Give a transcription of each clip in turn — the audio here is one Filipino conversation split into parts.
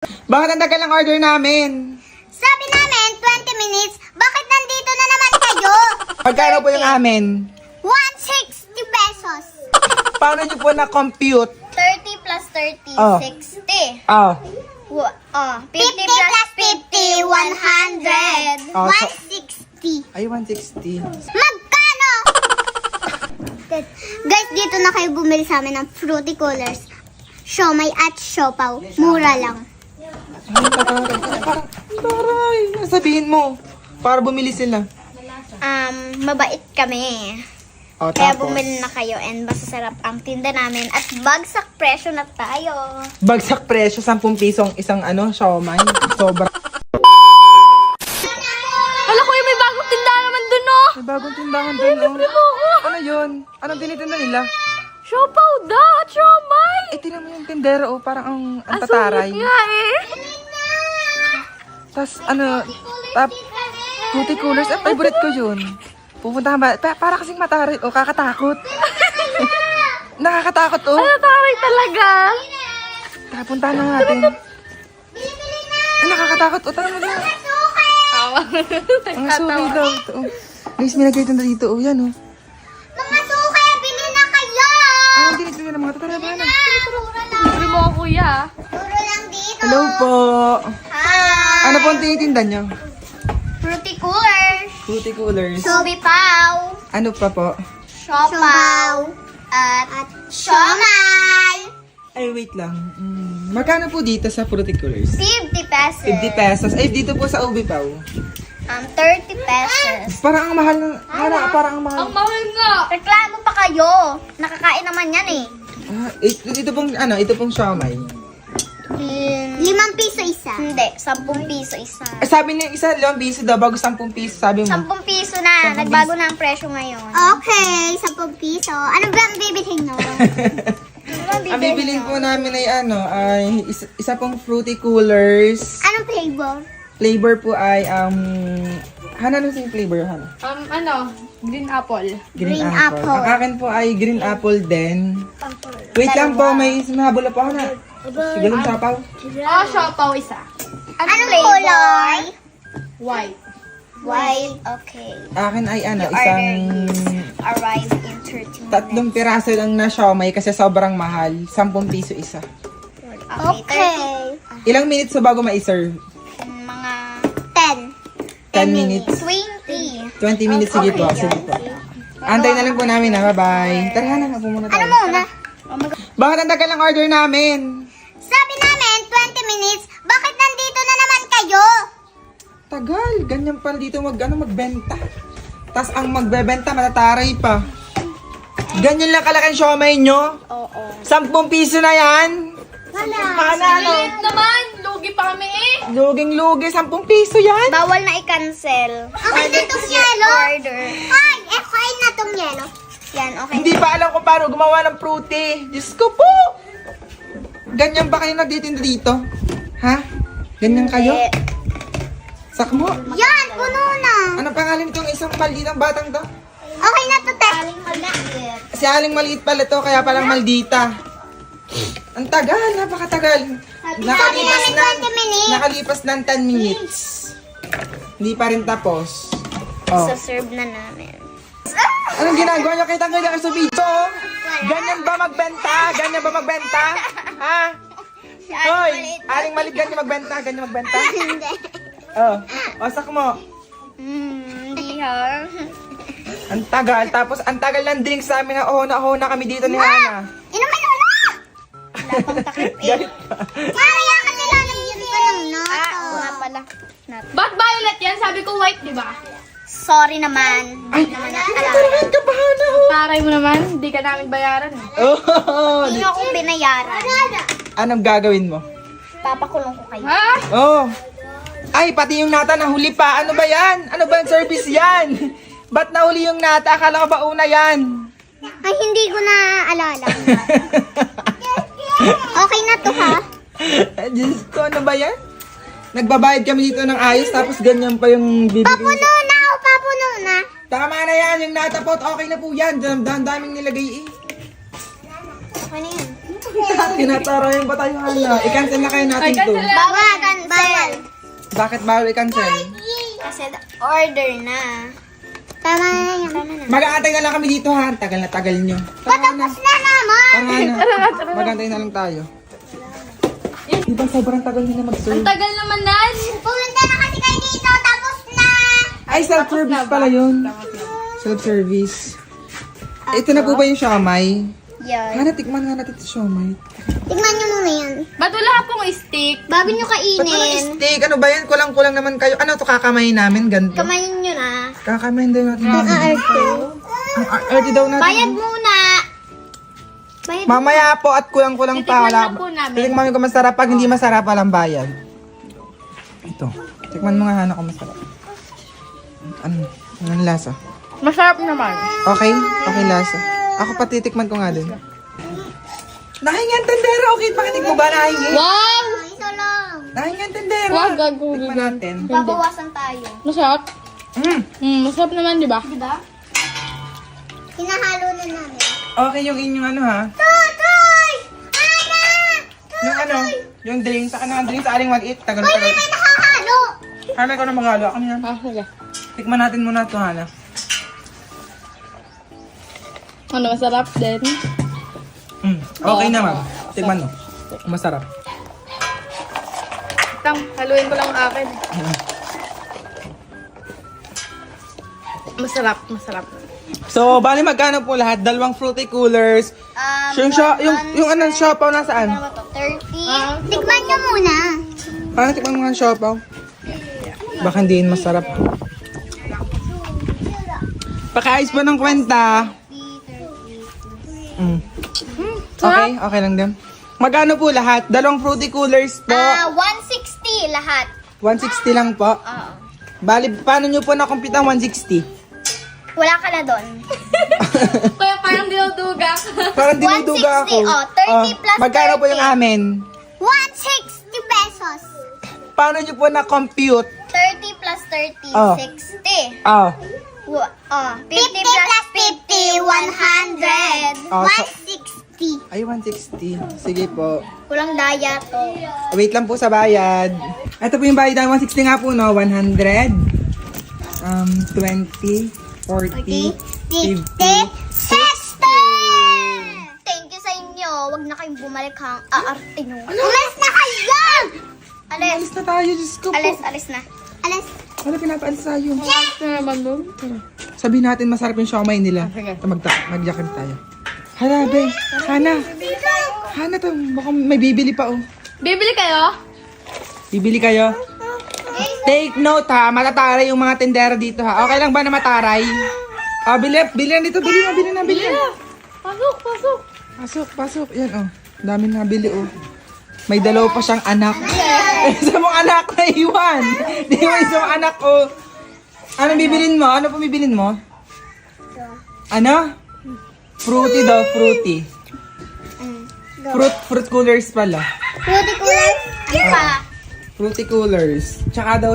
Bakit ang tagal ng order namin? Sabi namin, 20 minutes. Bakit nandito na naman kayo? Magkano po yung amin? 160 pesos. Paano nyo po na-compute? 30 plus 30, Oh. 60. Oh. 50 plus 50, 100. Oh, 160. Ay, 160. Magkano? Guys, dito na kayo bumili sa amin ng fruity coolers. Siomay at siopaw. Mura lang. Ay, taray. Sabihin mo. Para bumili sila. Mabait kami. Oh, Kaya tapos, bumili na kayo and masasarap ang tinda namin at bagsak presyo na tayo. bagsak presyo, 10 pisong isang siomay. Sobra. Hala kuya, may bagong tindahan naman dun, oh. May bagong tindahan doon. Libre mo ako. Ano yun? Anong tinitinda nila? Siopaw da at siomay. Eh, tinan mo yung tindero, parang ang Ang tataray. sulit nga eh. Tapos, fruity coolers. Favorite ko yun. Pupuntahan ba? Para kasing mataray. O, kakatakot. Nakakatakot, oh. Ano taray talaga? Puntahan na natin. Ay, nakakatakot. O, tara mo na. Awa. Ang suki daw. Ito, oh. Guys, may nagkaitinda dito. Oh, yan, oh. Mga suki, bili na kayo! Ang tinitinda ng mga tara ba na? Libre mo ako kuya. Puro lang dito. Hello po. Hi! Ano po ang tinitinda niyo? Fruity coolers. Fruity coolers. Subipaw. Ano pa po? Siopaw. At siomay. Ay, wait lang. Magkano po dito sa fruity coolers? 50 pesos. 50 pesos. Ay, dito po sa Ubi Pao. 30 pesos. Parang ang mahal ng... Parang ang mahal. Ang mahal nga. Reklamo pa kayo. Nakakain naman yan eh. Ito pong siomay. 5 piso isa. Hindi, 10 piso isa. Sabi niya isa, 5 piso daw, bago 10 piso, sabi mo. 10 piso na. 10 Nagbago na ang presyo ngayon. Okay, 10 piso. Ano ba ang bibilhin nyo? Ang bibilin po namin ay isa pong fruity coolers. Anong flavor? Flavor po ay, Hana, ano yung flavor, Hana? Green apple. Green apple. Ang akin po ay green apple din. Wait lang po, may mahabol na po, Hana. Sige lang, sapaw. Oh, siopaw isa. Anong color? White. White. Okay. Akin ay isang Arrive in 30 minutes. 3 piraso lang na siomay kasi sobrang mahal. 10 piso isa. Okay. Ilang minutes so bago ma-serve? Mga 10 minutes. 20. 20 minutes, sige po. Sige po. Antay na lang po namin ha. Bye-bye. Tara na, hapo muna tayo. Ano muna? Bakit ang tagal ng order namin? Sabi namin, 20 minutes. Bakit nandito na naman kayo? Tagal. Ganyan pala dito magbenta. Tapos ang magbebenta, matataray pa. Ganyan lang kalaking siomay nyo? Oo. 10 piso na yan? Liit naman. Lugi pa kami eh. Luging-lugi, 10 piso yan? Bawal na i-cancel. Okay na itong yelo. Order. Ay, kain na itong yelo. Yan, okay. Hindi pa alam kung paano gumawa ng fruity. Diyos ko po! Ganyan ba kayo nagtitinda dito? Ha? Ganyan kayo? Sakmo? Yan, puno na. Ano pangalan nitong isang malditang batang to? Okay na to, te. Aling maliit. Si Aling maliit pala to, kaya palang maldita. Ang tagal, napakatagal. Nakalipas namin 20 minutes. Nakalipas ng 10 minutes. Hindi pa rin tapos. Oh. So-serve na namin. Anong ginagawa niyo? Kita nga sa video. Ganyan ba magbenta? Ganyan ba magbenta? Ha? Hoy, Aling maliit, ganyan magbenta? Ganyan magbenta? Hindi. Oh, wasak mo. Hindi ha. Ang tagal. Tapos, ang tagal ng drinks sa amin na ohona kami dito ni Hana. Inuman na! Wala pang takip eh. Galit pa. Kaya ka nila ng yun pa ng noto. Nga pala. Ba't violet yan? Sabi ko white, di ba? Sorry naman. Ay, Hindi naman talagang kabahan ako. Taray mo naman. Hindi ka namin bayaran eh. Oh, Hindi ako binayaran. anong gagawin mo? Papakulong ko kayo. Ha? Oh. Ay, pati yung nata nahuli pa. Ano ba yan? Ano ba yung service yan? Ba't nahuli yung nata? Akala ko ba una yan? Ay, hindi ko na alala. Okay na to ha? Diyos ko, ano ba yan? Nagbabayad kami dito ng ayos tapos ganyan pa yung bibigay. Papuno na ako, papuno na. Tama na yan, yung natapot, okay na po yan. Daming nilagay eh. Okay na yan. Tinatarayan ba tayo, Hana? I-cancel na kayo natin to. Bawal, cancel. Bakit bawal i-cancel? Kasi order na. Tama na yan. Mag-aantay na lang kami dito, ha? Tagal na tagal nyo. Tara na. Na naman. Tara na. Mag-aantay na lang tayo. Diba sobrang tagal nila mag-serve? Tagal naman, Nan. Pumunta na kasi kayo dito, tapos na. Ay, self-service pala yun. Self-service. Ito na po ba yung siomay? Yan. Hana, tikman nga natin ito siomay. Tingnan nyo muna yan. Ba't wala akong stick? Babi nyo Ba't naman kainin. steak? Ano ba yan? Kulang-kulang naman kayo. Ano to kakamayin namin? Ganito. Kamayin nyo na. Kakamayin daw natin. Ang arte. Ang arte daw natin. Bayad muna. Bayad Mamaya po at kulang-kulang pa. Titikman lang po namin. Titikman kung masarap. Pag hindi masarap, walang bayad. Ito. Tikman mo nga, Hana, kung masarap. Ano? Anong lasa? Masarap naman. Okay? Okay lasa. Ako patitikman ko nga din. Nahingan tendero. Okay, pakinig mo ba nahingi? Wow! Isa lang. Nahingan tendero. Wag, gagawin. Tikman natin. Babawasan tayo. Masarap. Mm. Masarap naman, di ba? Diba? Hinahalo na namin. Okay yung inyong ano ha? Tutoy! Ana! Yung ano? Yung drinks. Saka na drinks. Aling maliit. Uy, Tagal-tagal. may nakahalo! Hana, ikaw na maghalo. Ako yan. Ah, sige. Tikman natin muna ito, Hana. Ano, masarap din. Okay naman. Tikman mo. Masarap. Tang, haluin ko lang ang akin. Masarap, masarap. So, bali magkano po lahat? Dalawang fruity coolers. Yung anong siopaw nasaan? Ano ba to? 30? Tikman nyo muna. Parang tikman mo nga ang siopaw. Baka hindi yun masarap. Pakaayos pa ng kwenta. Okay, okay lang din. Magkano po lahat? Dalawang fruity coolers po. 160 lahat. 160 lang po. Oo. Bali, paano nyo po nakumpit ang 160? Wala ka na doon. Kaya parang dinuduga. Parang dinuduga ako. 160, oh, 30 plus Magkano po 30. yung amin? 160 pesos. Paano nyo po na-compute? 30 plus 30, Oh. 60. Oh. 50 plus 50, 100. Oh, so- 160. Ay, 160. Sige po. Kulang daya to. Wait lang po sa bayad. Ito po yung bayad ng 160 nga po, no? 100. 20. 40. 50, 60! Thank you sa inyo. Huwag na kayong bumalik hang aarte nyo. Umalis na kayo! Alis. Alis na tayo, Diyos ko po. Alis na. Alis. Ano pinapaalis tayo? Ano naman doon? Sabihin natin masarap yung siomay nila. Sige. Magyakin tayo. Hala, be. Hana. Hana to. Baka may bibili pa, oh. Bibili kayo? Bibili kayo? Take note, ha. Matataray yung mga tendera dito, ha. Okay lang ba na mataray? Ah, bili na dito. Bili na. Pasok, pasok. Pasok. Yan, oh. Dami na bili, oh. May dalaw pa siyang anak. Isa mong anak na iwan. Di ba isang anak, oh. Ano bibilin mo? Ano po bibilin mo? Ano? Fruity daw, fruity. Fruit coolers pala. Fruity coolers? Ano pa? Fruity coolers. Tsaka daw,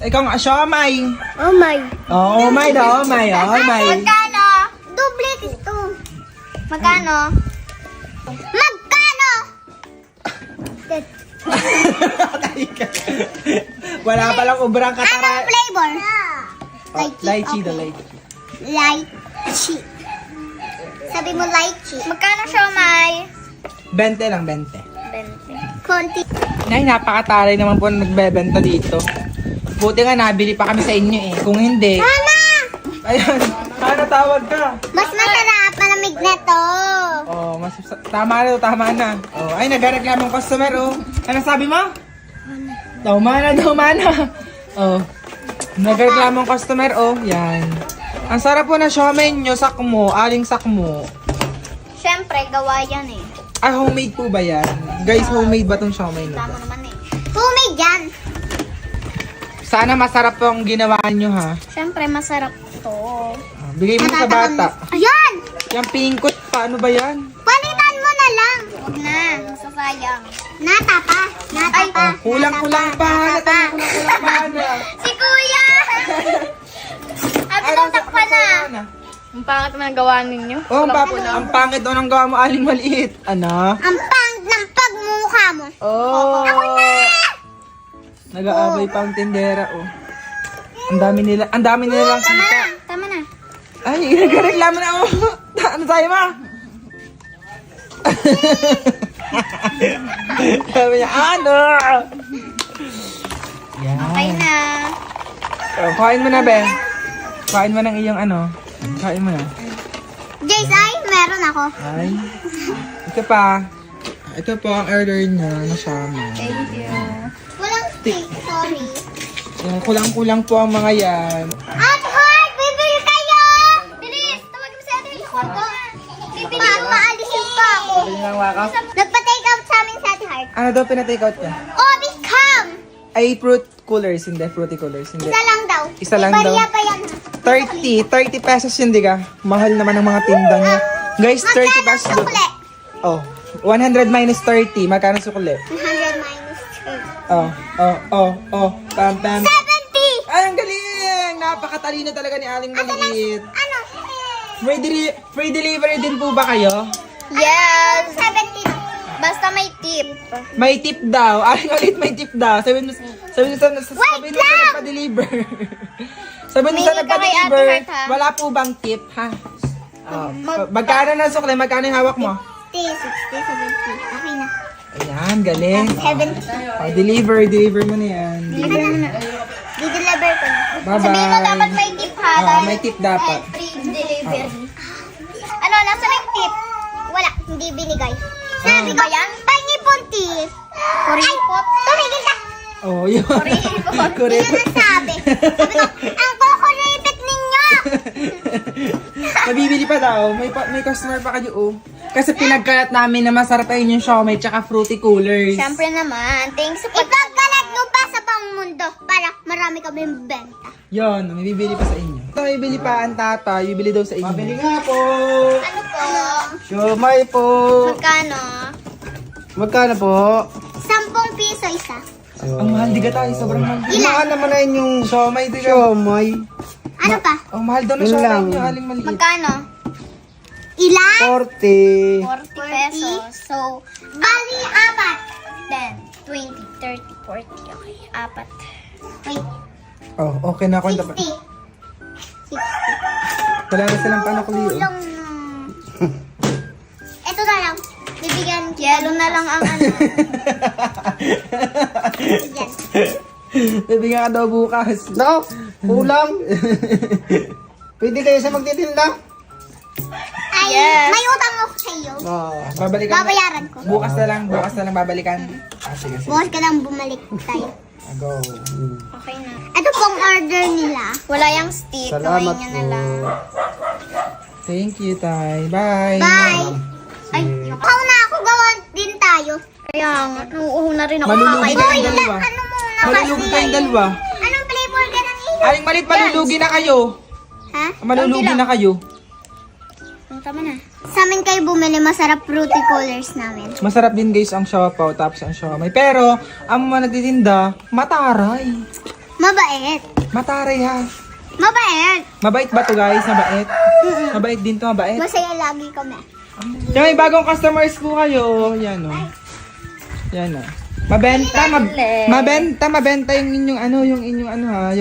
ikaw nga, siomay. Oh my. Oh my daw, oh my. Magkano? Duplicate ito. Magkano? Magkano? Wala palang ubrang Anong katara. flavor? Oh, lychee daw, lychee. Lychee. Sabi mo lychee. Magkano siomay? 20 lang, 20. 20. Konti. Nay, napakataray naman po na nagbebenta dito. Buti nga nabili pa kami sa inyo eh. Kung hindi, Mama! ayun, ano tawag ka? Mas masarap, malamig na to. Oh, tama na. Oh, ay, nagreklamo ang customer, oh. Ano sabi mo? Daw mana. Oh, nagreklamo ang customer, oh. Yan. Ang sarap po na siomay nyo, sakmo, aling sakmo. Siyempre, gawa yan eh. Ah, homemade po ba yan? Guys, homemade ba tong siomay nyo? Tama naman eh. Homemade yan. Sana masarap po ang ginawa nyo, ha? Siyempre, masarap to. Ah, bigay mo sa bata. Ayan! Yung pinkot, paano ba yan? Palitan mo na lang. Huwag na, masasayang. Nata pa. Oh, kulang-kulang pa, kulang-kulang pa, Si Kuya! Abi Ano, daw takpan na. Ang pangit na gawa ninyo. Oh, ang pangit daw ng gawa mo, aling maliit. Ano? Ang pangit ng pagmumukha mo. Oh! Nag-aabay pa ang tindera, oh. Ang dami nila lang kita. Tama na. Ay, nagreklamo na ako. Ano tayo, ma? Sabi niya, ano? Yan. Okay na. Oh, kain mo na, be. Kain mo ng iyong ano. Kain mo na. Jace, ay, meron ako. Ay. Ito pa. Ito po ang order niya na sama. Thank you. Walang steak, sorry. Yan, kulang-kulang po ang mga yan. At heart, bibili kayo! Bilis, tawagin mo si Ate Heart. Paalisin pa ako. Sabi nilang wakas. Nagpa-take out sa amin si Ate Heart. Ano daw pinatake out niya? Obi, come! Ay, fruit coolers. Hindi, fruity coolers. Hindi. Isa lang daw. Isa lang May daw. bariya pa yan. 30 pesos yun, di ka? Mahal naman ng mga tinda niya. Guys, 30 Magkano pesos. sukle? Oh, 100 minus 30. Magkano sukle? 100 minus 2. Oh. Pam. 70! Ay, ang galing! Napakatalino talaga ni Aling Maliit. Ano? Free delivery din po ba kayo? Yes! 70. Basta may tip. May tip daw. Aling Maliit may tip daw. Sabihin mo sa nagpa-deliver. Sabihin mo sa May ka kay nagpa-deliver, Ate Heart, ha? wala po bang tip, ha? Oh. Magkano na sukle? Magkano yung hawak mo? 50, 60, 70. Okay na. Ayan, galing. 70. Oh, deliver mo na yan. Di-deliver ko na. Bye-bye. Sabihin mo dapat may tip ha. Oo, dahil- may tip dapat. dahil free delivery. Ano, nasa may tip? Wala, hindi binigay. Sabi ko, pangipon tip. Kuripot. Tumigil ka. Oh, yun. Kuripot. Yun ang sabi. Sabi ko, ang kukuripit ninyo. Mabibili pa daw. May customer pa kayo, oh. Kasi pinagkalat namin na masarap ay yung siomay tsaka fruity coolers. Siyempre naman, thanks sa ipagkalat mo pa sa pang mundo para marami kami benta. Yun, may bibili pa sa inyo. Ito, may bibili pa ang tata. Bibili daw sa inyo. Mabili nga po. Ano po? Siomay po. Magkano? Magkano po? 10 piso isa. Ang mahal, di ka tayo. Sobrang mahal. Ilan? naman na yung siomay, di ka. Siomay. Ano pa? Ang mahal daw na siomay niyo. Aling maliit. Magkano? Ilan? 40. 40 pesos. So, bali, apat. 10, 20, 30, 40. Okay, apat. Wait, Oh, okay na ako. 60. 60. Wala na silang panakuli, oh. Kulang na. Ito na lang. Bibigyan kita. Yellow na lang ang ano. Yan. Bibigyan ka daw bukas. No, kulang. Pwede kayo sa magtitinda? Ay, Yes. may utang ako sa iyo. Babalikan. Babayaran ko. Bukas na lang babalikan. Sige. Bukas ka lang bumalik tayo. Go. Okay na. Ito pong order nila. Wala yung stick. Salamat Kawain nyo na lang. po. Thank you, Tay. Bye. Bye! Ay, ikaw na ako gawa din tayo. Kaya nga, nauuho na rin ako. Malulugi kakain. kayong dalawa. Ano muna Malulugi kayong dalawa. Anong flavor ka ng iyo? Aling malit, malulugi na kayo. Ha? Malulugi na kayo. Oh, tama na. Sa amin kayo bumili, masarap fruity colors namin. Masarap din guys ang siopaw tapos ang siomay. Pero, ang mga nagtitinda, mataray. Mabait. Mataray ha. Mabait. Mabait ba to guys? Mabait? Mabait din to, mabait. Masaya lagi kami. Kaya may bagong customers ko kayo. Yan o. Yan o. Mabenta yung inyong ano, yung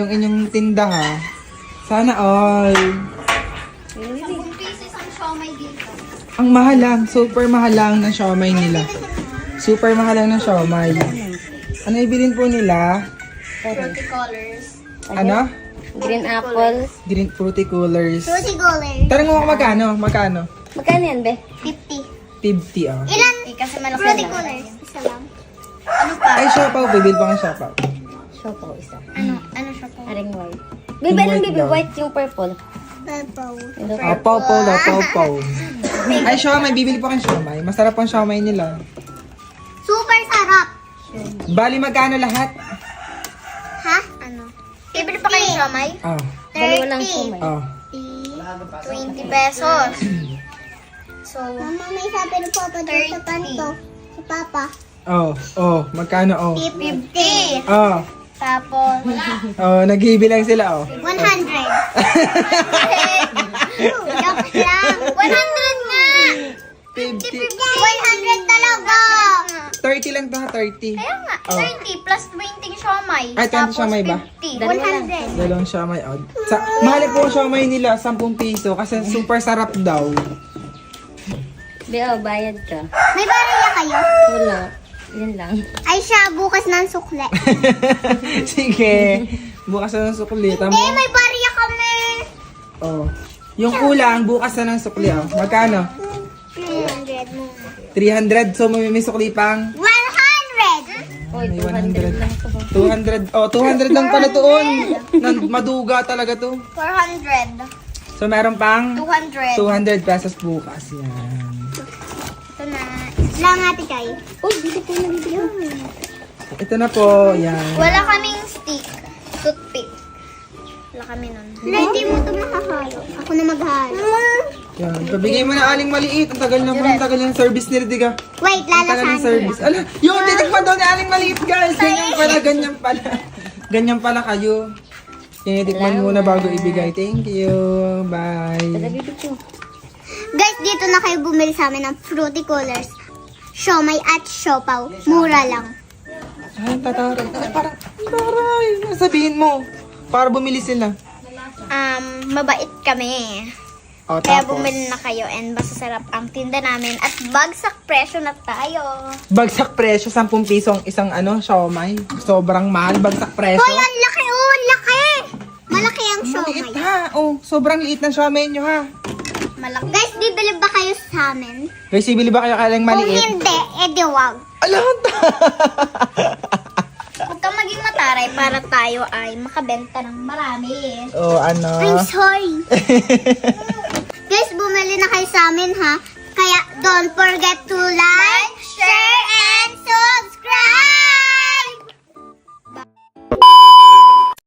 inyong tinda ha. Sana all. 10 pieces ang siomay dito. Ang mahal lang, super mahal lang ng siomay nila. Super mahal lang ng siomay. Ano ibilin po nila? Fruity colors. Ano? Green apple. Green fruity coolers. Fruity colors. Tanong mo kung magkano? Magkano yan, be? 50. 50 oh. Ilan? Kasi malaki Fruity lang. colors. Isa lang. Ay, siopaw. Bibil pa ng siopaw. Shop ako isa. Ano siya po? Aring white. Yung Bibi, anong white bibi? daw. White yung purple. Purple. Oh, pow-pow daw, pow-pow. Ay, siomay. Bibili pa kang siomay. Masarap ang siomay nila. Super sarap. Bali, magkano lahat? Ha? Ano? Bibili pa kayo siomay? Oh. Dalawa lang sumay. Oh. 20 pesos. So, Mama, may sabi ng Papa doon sa panto. Sa Papa. Oh. Magkano oh? 50. Oh. Tapos, Oh, naghibilang sila oh. 100. Joke Joke lang. 100 nga. 50. 100 talaga. 30 lang to ha, 30. Kaya nga, Oh. 30 plus 20 siomay. Ay, 20 siomay ba? 50. 100. Dalawang siomay. Oh. Mahal po ang siomay nila, 10 piso. Kasi super sarap daw. Beo, bayad ka. May barya kayo? Wala. Yan lang. Ay siya, bukas ng sukle. Sige. Bukas na ng sukli. Tama? Hindi, may barya kami. Oh. Yung kulang, bukas na ng sukli. Oh. Magkano? 300 mo. 300. So, may sukli pang 100! Oy, May 200 lang to. 200. Oh, 200 lang pala doon. Maduga talaga to. 400. So, meron pang 200. 200 pesos bukas. Yan. Ito na. Lang ate kay. Oh, dito po na dito. Ito na po. Yan. Wala kaming stick. Toothpick. Wala kami nun. Hindi mo ito makahalo. Ako na maghalo. Yan. Pabigay mo na aling maliit. Ang tagal naman. Ang tagal ng service ni Ridiga. Wait, Ang tagal ng lalasan ko service. lang. Ala, yun, titikman daw ni aling maliit, guys. Ganyan pala, ganyan pala. Ganyan pala kayo. Tinitikman muna bago ibigay. Thank you. Bye. Dito po. Guys, dito na kayo bumili sa amin ng fruity colors. Siomay at siopaw. Mura lang. Ay, tataray. Ay, parang, taray. Sabihin mo. Para bumili sila. Mabait kami. O, Kaya tapos. bumili na kayo and masasarap ang tinda namin at bagsak presyo na tayo. Bagsak presyo, 10 piso ang isang siomay. Sobrang mahal, bagsak presyo. Hoy, ang laki oh, ang laki! Malaki ang Maliit siomay. ha. Oh, sobrang liit ng siomay nyo ha. Malaki. Guys, bibili ba kayo sa amin? Guys, ibili ba kayo kalang Kung maliit? hindi, edi wag. Alam Huwag kang maging mataray para tayo ay makabenta ng marami. Oh, I'm sorry. Guys, bumili na kayo sa amin ha. Kaya don't forget to like, share, and subscribe!